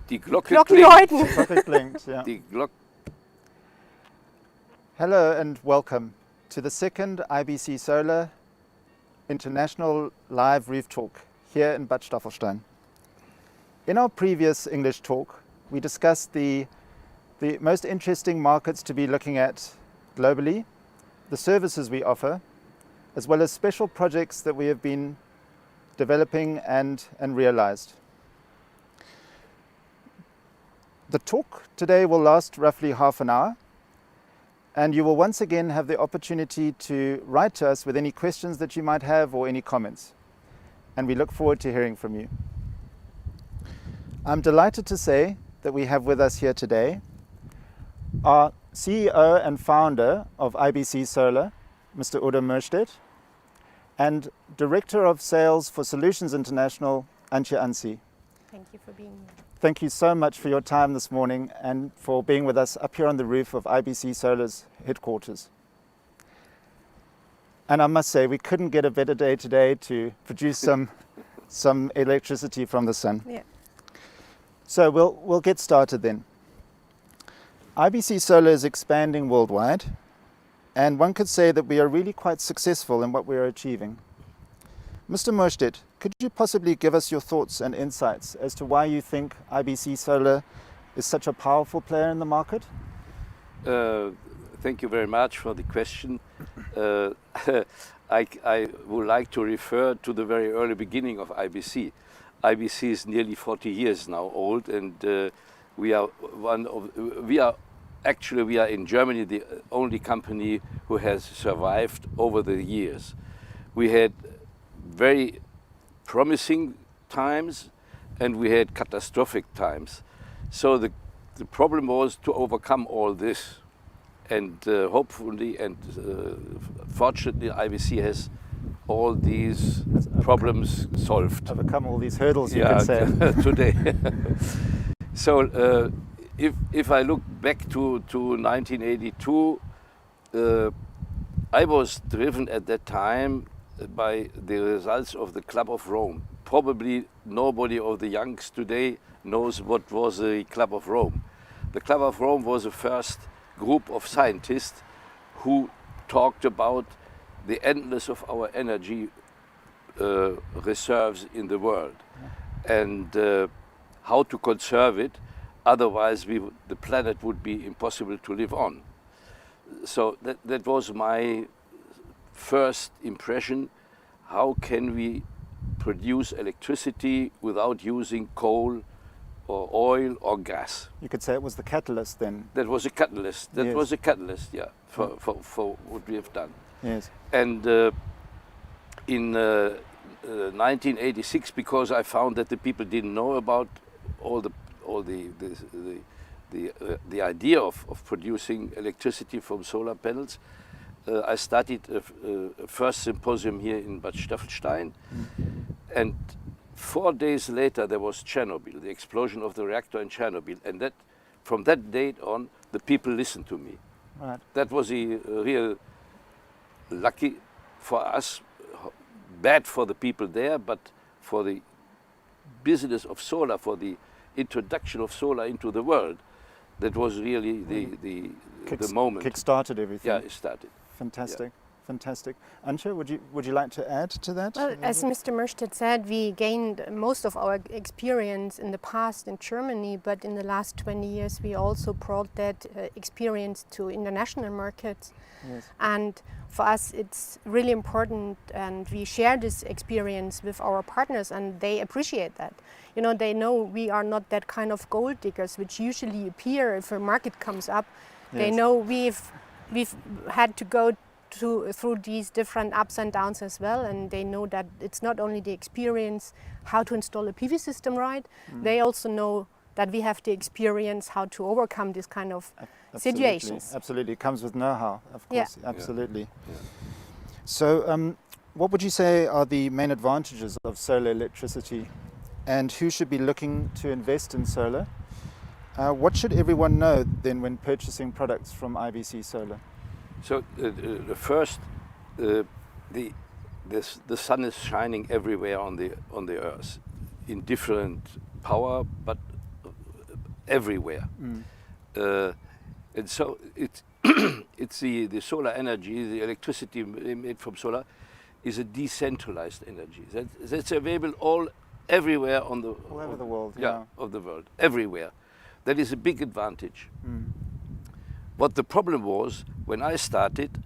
Die Glocke Glocken klingt. läuten. Glocke klingt, yeah. Die Glock. Hello and welcome to the second IBC Solar International Live Roof Talk here in Bad Staffelstein. In our previous English talk, we discussed the most interesting markets to be looking at globally, the services we offer, as well as special projects that we have been developing and realized. The talk today will last roughly half an hour, and you will once again have the opportunity to write to us with any questions that you might have or any comments. And we look forward to hearing from you. I'm delighted to say that we have with us here today our CEO and founder of IBC Solar, Mr. Udo Möhrstedt, and Director of Sales for Solutions International, Antje Ansi. Thank you for being here. Thank you so much for your time this morning and for being with us up here on the roof of IBC Solar's headquarters. And I must say, we couldn't get a better day today to produce some electricity from the sun. Yeah. So we'll get started then. IBC Solar is expanding worldwide, and one could say that we are really quite successful in what we are achieving. Mr. Möhrstedt, could you possibly give us your thoughts and insights as to why you think IBC Solar is such a powerful player in the market? Thank you very much for the question. I would like to refer to the very early beginning of IBC. IBC is nearly 40 years now old, and we are in Germany the only company who has survived over the years. We had very promising times and we had catastrophic times. So the problem was to overcome all this, and hopefully and fortunately IBC has all these problems solved. Overcome all these hurdles, you could say. Today. So if I look back to 1982, I was driven at that time by the results of the Club of Rome. Probably nobody of the youngs today knows what was the Club of Rome. The Club of Rome was the first group of scientists who talked about the endless of our energy reserves in the world and how to conserve it. Otherwise, the planet would be impossible to live on. So that was my first impression. How can we produce electricity without using coal or oil or gas? You could say it was the catalyst then. That was a catalyst. That Yes. was a catalyst, yeah, for what we have done. Yes. And in 1986, because I found that the people didn't know about all the idea of producing electricity from solar panels, I started a first symposium here in Bad Staffelstein, and 4 days later there was Chernobyl, the explosion of the reactor in Chernobyl, and that from that date on the people listened to me. Right. That was a real lucky for us, bad for the people there, but for the business of solar, for the introduction of solar into the world, that was really the moment. Kick-started everything. Yeah, it started. Fantastic. Fantastic. Antje, would you like to add to that? Well, as Mr. Möhrstedt said, we gained most of our experience in the past in Germany, but in the last 20 years we also brought that experience to international markets. Yes. And for us it's really important, and we share this experience with our partners and they appreciate that. You know, they know we are not that kind of gold diggers which usually appear if a market comes up. Yes. They know we've had to go through these different ups and downs as well, and they know that it's not only the experience how to install a PV system right, they also know that we have the experience how to overcome this kind of situations. Absolutely, it comes with know-how, of course, Yeah. absolutely. Yeah. So what would you say are the main advantages of solar electricity, and who should be looking to invest in solar? What should everyone know then when purchasing products from IBC Solar? So first, the sun is shining everywhere on the earth in different power, but everywhere. And so it's the solar energy, the electricity made from solar, is a decentralized energy. That's available everywhere on the All over the world, of the world, everywhere. That is a big advantage. What the problem was when I started,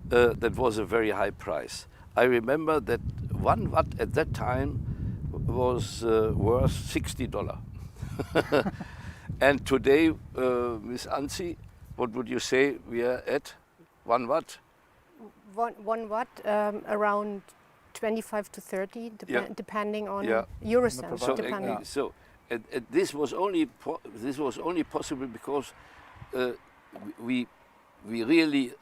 that was a very high price. I remember that 1 watt at that time was worth $60. And today, Ms. Anzi, what would you say we are at? 1 watt? 1 watt, around 25 to 30, depending on Eurocents. So, depending. And this was only possible because we really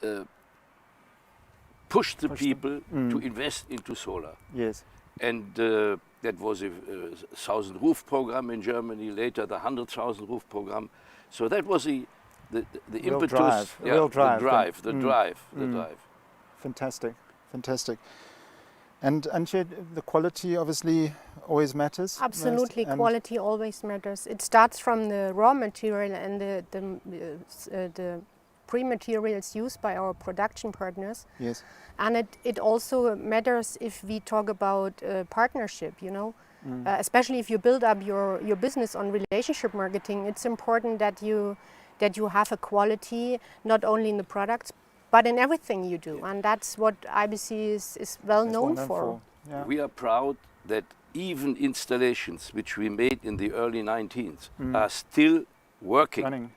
pushed the people to invest into solar. Yes. And that was a 1,000 roof program in Germany, later the 100,000 roof program. So that was the impetus, real drive. The drive. Fantastic, fantastic. And Antje, the quality obviously always matters. Absolutely, quality always matters. It starts from the raw material and the pre-materials used by our production partners. Yes. And it also matters if we talk about partnership, you know. Especially if you build up your business on relationship marketing, it's important that you have a quality not only in the products but in everything you do, and that's what IBC is well known for. Yeah. We are proud that even installations which we made in the early 19th are still working. Running.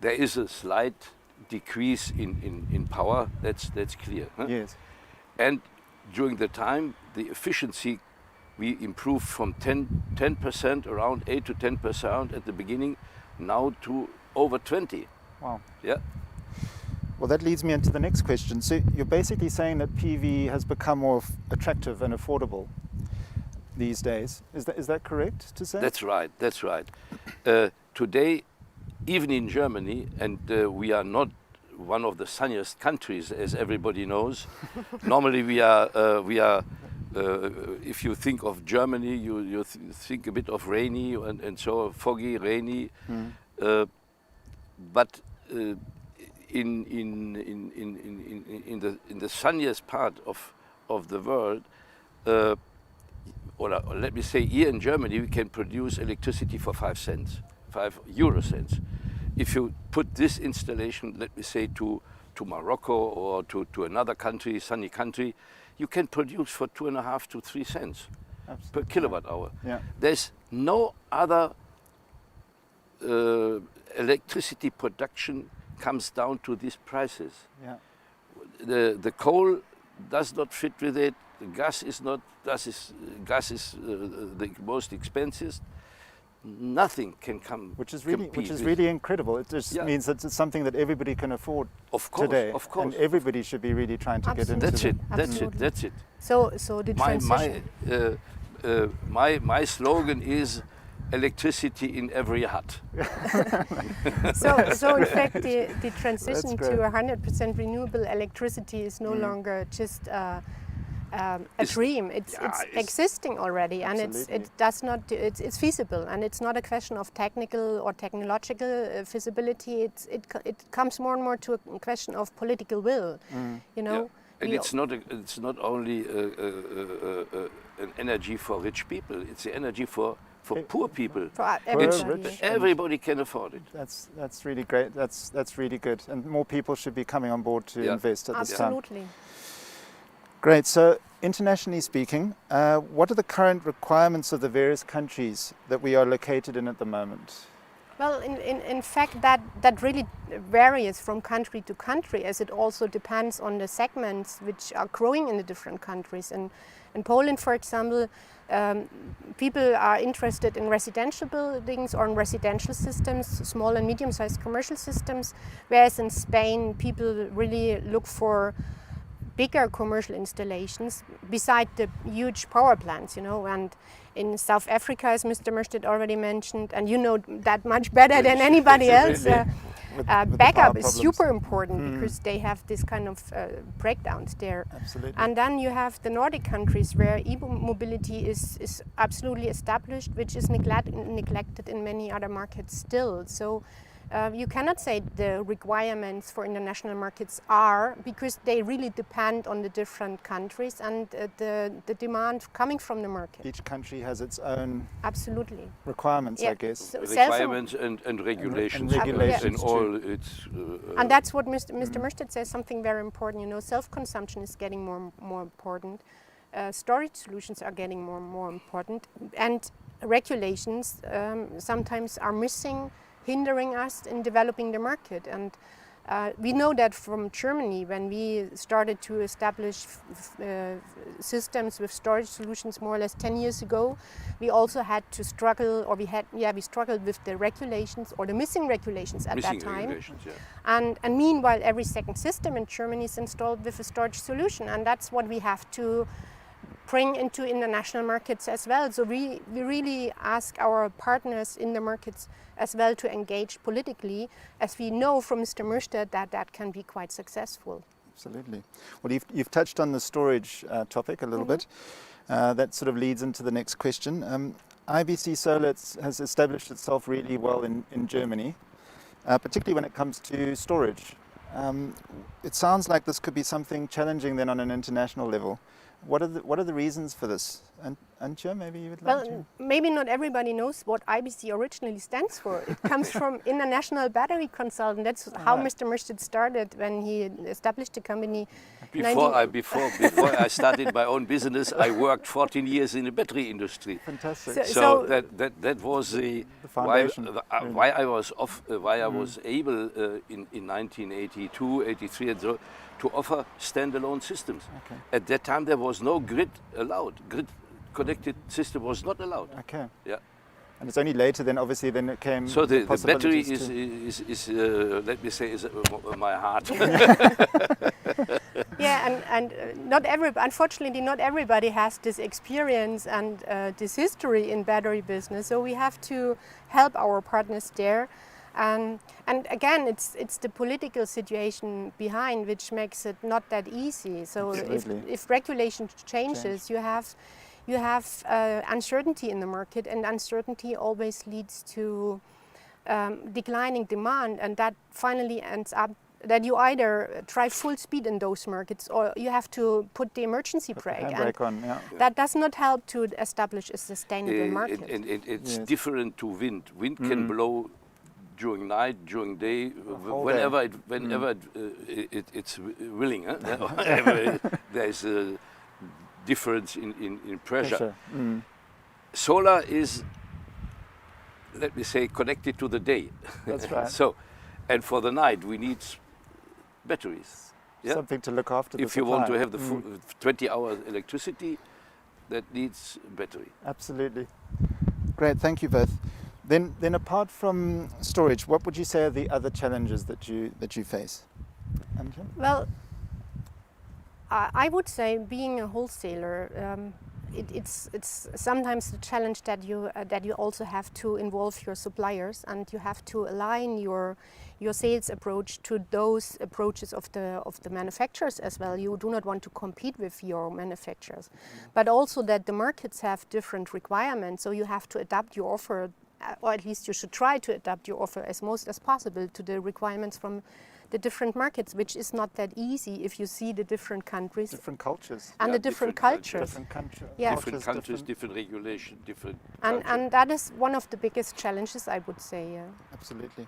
There is a slight decrease in power, that's clear. Huh? Yes. And during the time, the efficiency we improved from 10%, around 8 to 10% at the beginning, now to over 20. Wow. Yeah. Well, that leads me into the next question. So you're basically saying that PV has become more attractive and affordable these days. Is that correct to say? That's right. Today, even in Germany, and we are not one of the sunniest countries, as everybody knows. Normally, we are. If you think of Germany, you think a bit of rainy and so foggy, rainy. But in the sunniest part of the world, or let me say here in Germany, we can produce electricity for 5 euro cents. If you put this installation, let me say to Morocco or to another country, sunny country, you can produce for 2.5 to 3 cents per kilowatt hour. Yeah. There's no other electricity production comes down to these prices. Yeah. The coal does not fit with it. The gas is not. Gas is the most expensive. Nothing can come. Which is really incredible. It just means that it's something that everybody can afford today. Of course. And everybody should be really trying to get into. That's it. So the transition. My slogan is electricity in every hut. So in fact, the transition to 100% renewable electricity is no longer just a dream. It's existing already, and it's feasible, and it's not a question of technical or technological feasibility. It comes more and more to a question of political will. You know. Yeah. And it's not only an energy for rich people. It's the energy for poor people. For everybody. Everybody can afford it. That's really great. That's really good, and more people should be coming on board to invest at this time. Absolutely. Great. So, internationally speaking, what are the current requirements of the various countries that we are located in at the moment? Well, in fact, that really varies from country to country, as it also depends on the segments which are growing in the different countries. And in Poland, for example, people are interested in residential buildings or in residential systems, small and medium-sized commercial systems, whereas in Spain, people really look for bigger commercial installations beside the huge power plants, you know. And in South Africa, as Mr. Möhrstedt already mentioned, and you know that much better than anybody else, with the backup power is problems. super important because they have this kind of breakdowns there. Absolutely. And then you have the Nordic countries where e-mobility is absolutely established, which is neglected in many other markets still. So you cannot say the requirements for international markets are, because they really depend on the different countries and the demand coming from the market. Each country has its own Absolutely. requirements, Yeah. I guess. So Requirements and regulations. regulations in too. all its. And that's what Mr. Möhrstedt says, something very important. You know, self-consumption is getting more important. Storage solutions are getting more important, and regulations sometimes are missing, hindering us in developing the market. And we know that from Germany, when we started to establish systems with storage solutions more or less 10 years ago, we also had to struggle, or we struggled with the regulations or the missing regulations at that time. Regulations, yeah. And meanwhile, every second system in Germany is installed with a storage solution, and that's what we have to bring into international markets as well. So we really ask our partners in the markets as well to engage politically, as we know from Mr. Möhrstedt that can be quite successful. Absolutely. Well, you've touched on the storage topic a little bit. That sort of leads into the next question. IBC Solar has established itself really well in Germany, particularly when it comes to storage. It sounds like this could be something challenging then on an international level. What are the reasons for this? And Antje, maybe you would like to? Well, maybe not everybody knows what IBC originally stands for. It comes from International Battery Consultant. That's how Mr. Möhrstedt started when he established the company. Before I started my own business, I worked 14 years in the battery industry. Fantastic. So that was the foundation, why I was able in 1982, 83 and so to offer standalone systems. Okay. At that time there was no grid allowed. Grid connected system was not allowed. Okay. Yeah. And it's only later then obviously then it came. So the battery possibilities is let me say, is my heart. Yeah, and unfortunately, not everybody has this experience and this history in battery business. So we have to help our partners there. And again, it's the political situation behind which makes it not that easy. So if regulation changes, you have uncertainty in the market, and uncertainty always leads to declining demand, and that finally ends up that you either drive full speed in those markets or you have to put the emergency brake. handbrake on, yeah. That does not help to establish a sustainable market. And it's different to wind. Wind can blow during night, during day, whenever it's willing. There is a difference in pressure. Solar is, let me say, connected to the day. That's right. So, and for the night we need batteries. Yeah? Something to look after the If you want to supply. have the full 20 hours electricity, that needs battery. Absolutely. Great, thank you both. Then apart from storage, what would you say are the other challenges that you face? Antje? Well, I would say being a wholesaler, it's sometimes the challenge that you also have to involve your suppliers, and you have to align your sales approach to those approaches of the manufacturers as well. You do not want to compete with your manufacturers, but also that the markets have different requirements, so you have to adapt your offer, or at least you should try to adapt your offer as most as possible to the requirements from the different markets, which is not that easy if you see the different countries. Different cultures. And the different cultures. Different countries. Yeah. Different countries, different regulation, different. And that is one of the biggest challenges, I would say. Yeah. Absolutely.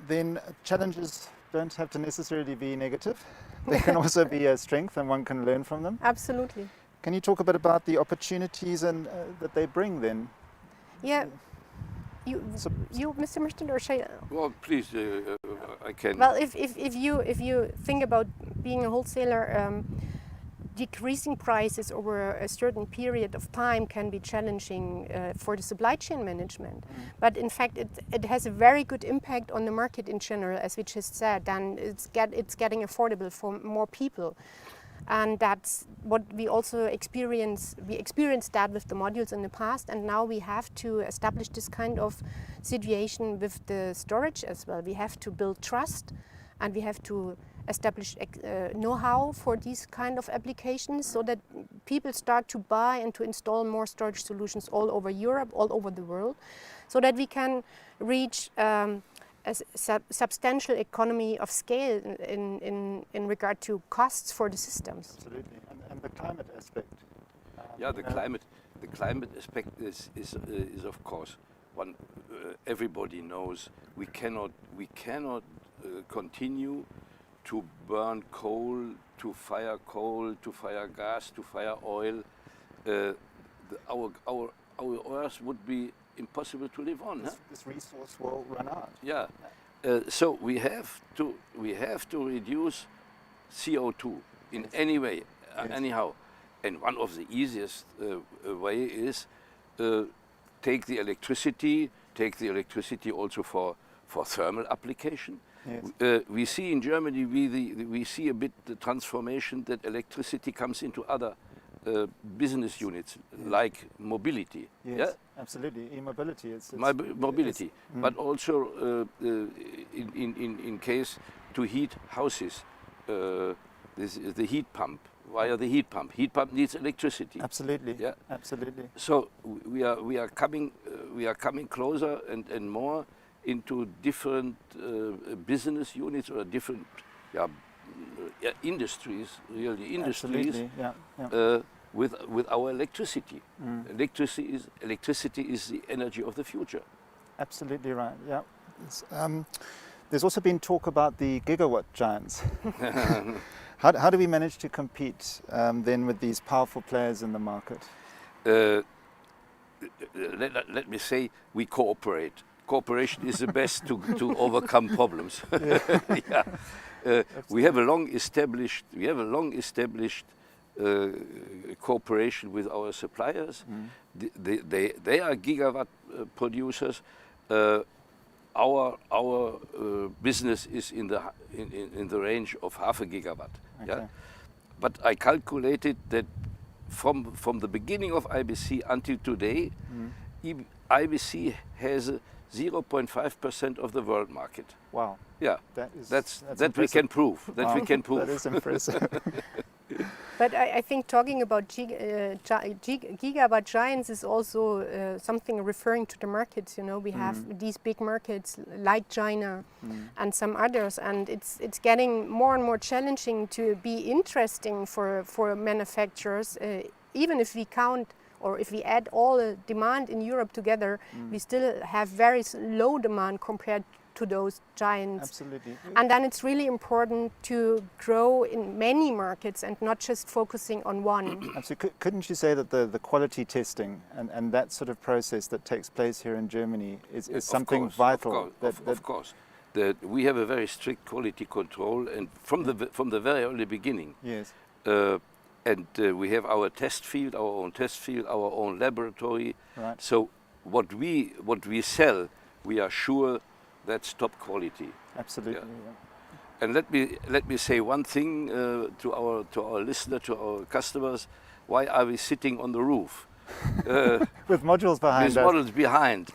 Then challenges don't have to necessarily be negative. They can also be a strength, and one can learn from them. Absolutely. Can you talk a bit about the opportunities and that they bring then? Yeah. You, Mr. Möhrstedt, or shall I? Well, please, I can. Well, if you think about being a wholesaler, decreasing prices over a certain period of time can be challenging for the supply chain management. But in fact, it has a very good impact on the market in general, as we just said, and it's getting affordable for more people. And that's what we also experience. We experienced that with the modules in the past, and now we have to establish this kind of situation with the storage as well. We have to build trust, and we have to establish know-how for these kind of applications, so that people start to buy and to install more storage solutions all over Europe, all over the world, so that we can reach a substantial economy of scale in regard to costs for the systems. Absolutely, and the climate aspect. Yeah, the climate aspect is of course one. Everybody knows we cannot continue to burn coal, to fire gas, to fire oil. Our Earth would be impossible to live on. This resource will run out. Yeah, so we have to reduce CO2 in any way, anyhow. And one of the easiest way is take the electricity also for thermal application. Yes. We see in Germany we see a bit the transformation that electricity comes into other business units, like mobility. Yes, yeah? absolutely. E-mobility. It's mobility, but also in case to heat houses. This is the heat pump. Via the heat pump. Heat pump needs electricity. Absolutely. Yeah. Absolutely. So we are coming closer and more into different business units or different industries, really industries. Absolutely. Yeah. With our electricity. Electricity is the energy of the future. Absolutely right. Yeah. There's also been talk about the gigawatt giants. How do we manage to compete then with these powerful players in the market? Let me say we cooperate. Cooperation is the best to overcome problems. Yeah. We have a long established cooperation with our suppliers. They are gigawatt producers. Our business is in the range of half a gigawatt. Okay. Yeah? But I calculated that from the beginning of IBC until today, IBC has 0.5% of the world market. Wow. Yeah, that's we can prove. That wow. We can prove. That is impressive. But I think talking about gigawatt giants is also something referring to the markets. You know, we have these big markets like China and some others, and it's getting more and more challenging to be interesting for manufacturers. Even if we count or if we add all the demand in Europe together, we still have very low demand compared to those giants. Absolutely. And then it's really important to grow in many markets and not just focusing on one. Absolutely. Couldn't you say that the quality testing and that sort of process that takes place here in Germany is something vital? Of course. We have a very strict quality control, and from the very early beginning. Yes. And we have our test field, our own test field, our own laboratory. Right. So what we sell, we are sure that's top quality. Absolutely. Yeah. And let me say one thing to our listener, to our customers. Why are we sitting on the roof? With modules behind us. With modules behind.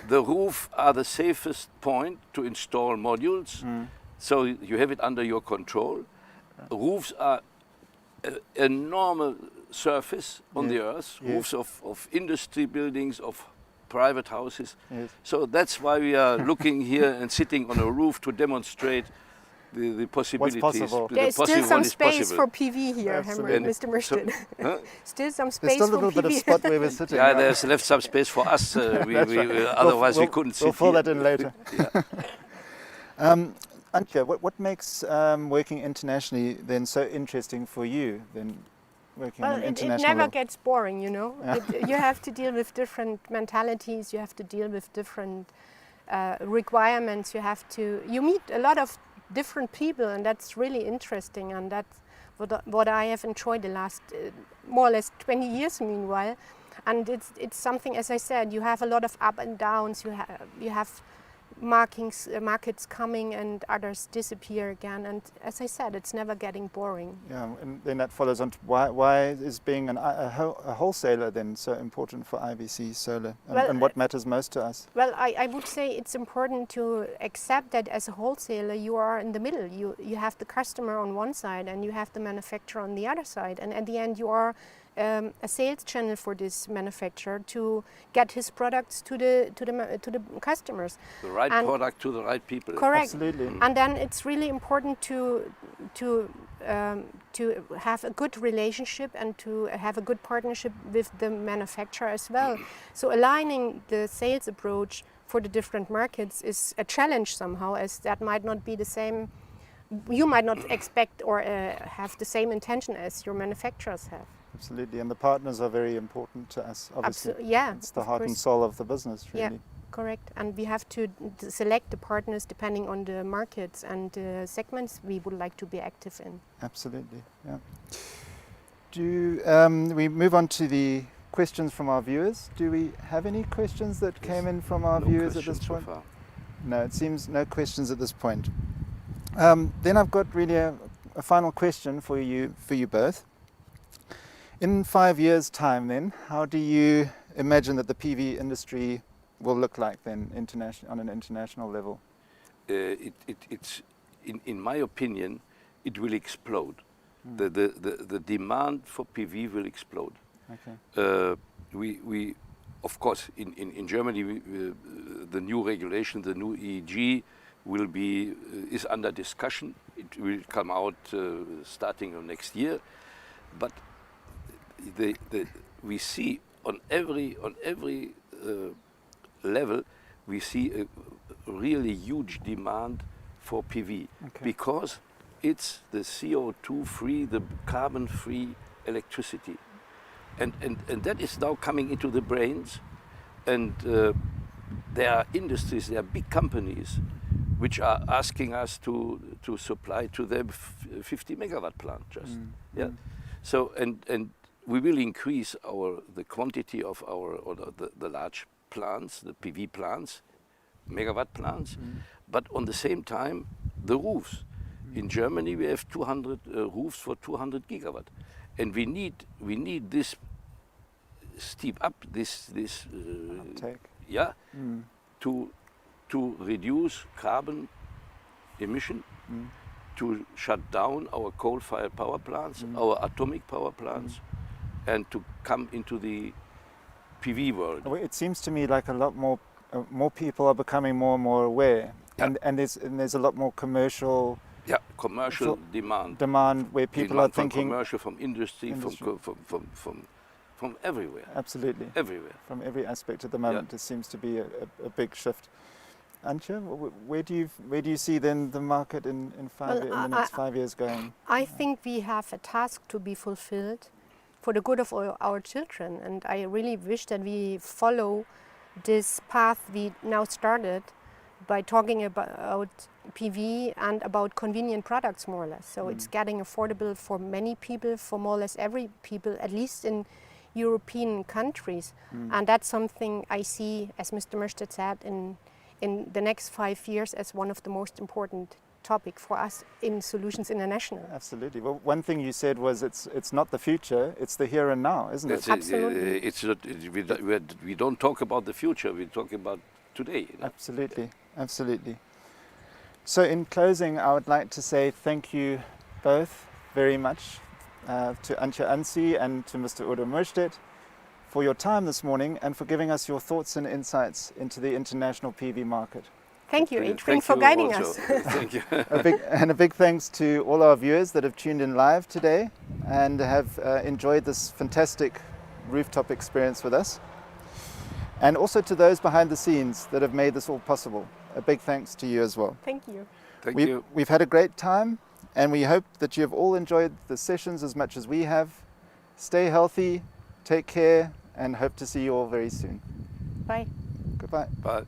The roof are the safest point to install modules. So you have it under your control. Roofs are a normal surface on the earth. Roofs of industry buildings, of private houses. Yes. So that's why we are looking here and sitting on a roof to demonstrate the possibilities. What's possible. There's still some space for PV here, Mr. Möhrstedt. Still some space there's still a for little bit of spot where we're sitting. Yeah, there's left some space for us. Otherwise we couldn't sit We'll fill here. that in later. Antje, what makes working internationally then so interesting for you then? Well, it never gets boring, you know. Yeah. You have to deal with different mentalities, you have to deal with different requirements, you meet a lot of different people, and that's really interesting, and that's what I have enjoyed the last more or less 20 years meanwhile. And it's something, as I said, you have a lot of up and downs, you have markets coming and others disappear again. And as I said, it's never getting boring. Yeah, and then that follows on to why is being a wholesaler then so important for IBC Solar, and what matters most to us? Well, I would say it's important to accept that as a wholesaler you are in the middle. You have the customer on one side and you have the manufacturer on the other side, and at the end you are a sales channel for this manufacturer to get his products to the customers. The right product to the right people. Correct. Absolutely. And then it's really important to have a good relationship and to have a good partnership with the manufacturer as well. So aligning the sales approach for the different markets is a challenge somehow, as that might not be the same. You might not expect or have the same intention as your manufacturers have. Absolutely, and the partners are very important to us, obviously. Yeah, it's the heart and soul of the business, really. Yeah, correct. And we have to select the partners depending on the markets and the segments we would like to be active in. Absolutely, yeah. We move on to the questions from our viewers. Do we have any questions that came in from our viewers at this point? So far. No, it seems no questions at this point. Then I've got really a final question for you both. In 5 years' time then, how do you imagine that the PV industry will look like then on an international level? It's in my opinion, it will explode. The demand for PV will explode. Okay. We of course, in Germany, the new regulation, the new EEG, is under discussion. It will come out starting of next year, but we see on every level, we see a really huge demand for PV, because it's the CO2 free, the carbon free electricity, and that is now coming into the brains, and there are industries, there are big companies which are asking us to supply to them 50 megawatt plant just. So and we will increase the quantity of the large plants, the PV plants, megawatt plants, but on the same time the roofs. In Germany we have 200 roofs for 200 gigawatt, and we need this steep up, this uptake. To reduce carbon emission, to shut down our coal-fired power plants, our atomic power plants, and to come into the PV world. It seems to me like a lot more people are becoming more and more aware, and there's a lot more commercial demand where people are thinking from commercial, from industry. From everywhere. Absolutely. Everywhere. From every aspect at the moment, there seems to be a big shift. Antje, where do you see then the market in the next 5 years going? I think we have a task to be fulfilled for the good of our children, and I really wish that we follow this path we now started by talking about PV and about convenient products, more or less. So it's getting affordable for many people, for more or less every people, at least in European countries. And that's something I see, as Mr. Möhrstedt said, in the next 5 years as one of the most important topic for us in Solutions International. Absolutely. Well, one thing you said was it's not the future, it's the here and now, isn't it? Absolutely. It's not, we don't talk about the future, we talk about today. You know? Absolutely, absolutely. So in closing, I would like to say thank you both very much to Antje Ansi and to Mr. Udo Möhrstedt for your time this morning and for giving us your thoughts and insights into the international PV market. Thank you, Adrian, for guiding us. Thank you. A big thanks to all our viewers that have tuned in live today and have enjoyed this fantastic rooftop experience with us. And also to those behind the scenes that have made this all possible. A big thanks to you as well. Thank you. Thank you. We've had a great time, and we hope that you have all enjoyed the sessions as much as we have. Stay healthy, take care, and hope to see you all very soon. Bye. Goodbye. Bye.